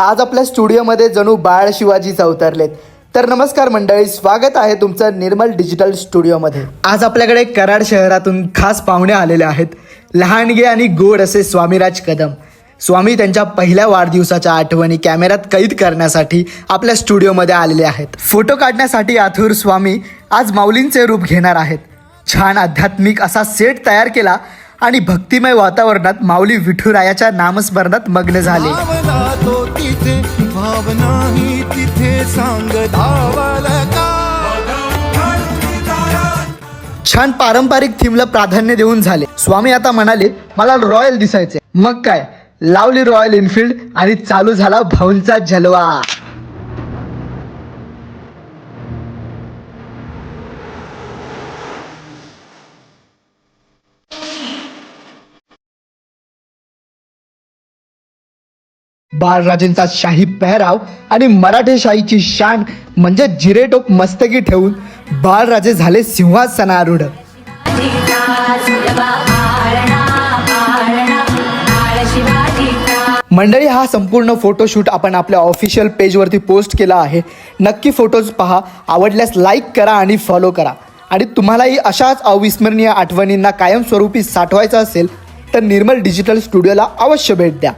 आज आपल्या स्टुडिओमध्ये जणू बाळ शिवाजीच अवतरलेत। तर नमस्कार मंडळी, स्वागत आहे तुमचं निर्मल डिजिटल स्टुडिओमध्ये। आज आपल्याकडे कराड शहरातून खास पाहुणे आलेले आहेत। लहानगे आणि गोड असे स्वामीराज कदम। स्वामी त्यांच्या पहिल्या वाढदिवसाच्या आठवणी कॅमेऱ्यात कैद करण्यासाठी आपल्या स्टुडिओमध्ये आलेले आहेत। फोटो काढण्यासाठी आथुर स्वामी आज माऊलींचे रूप घेणार आहेत। छान आध्यात्मिक असा सेट तयार केला आणि भक्तिमय वातावरणात माऊली विठुरायाच्या नामस्मरणात मग्न झाले। छान पारंपरिक थीमला प्राधान्य देऊन झाले। स्वामी आता म्हणाले, मला रॉयल दिसायचे। मग काय, लावली रॉयल एनफिल्ड आणि चालू झाला भाऊंचा जलवा। बाळराजेंचा शाही पेहराव आणि मराठी शाहीची शान म्हणजे जिरेटोप मस्तकी ठेवून बाळराजे झाले सिंहासनारूढ। मंडळी, हा संपूर्ण फोटोशूट आपण आपल्या ऑफिशियल पेजवरती पोस्ट केला आहे। नक्की फोटोज पहा, आवडल्यास लाईक करा आणि फॉलो करा। आणि तुम्हालाही अशाच अविस्मरणीय आठवणींना कायमस्वरूपी साठवायचं असेल तर निर्मल डिजिटल स्टुडिओला अवश्य भेट द्या।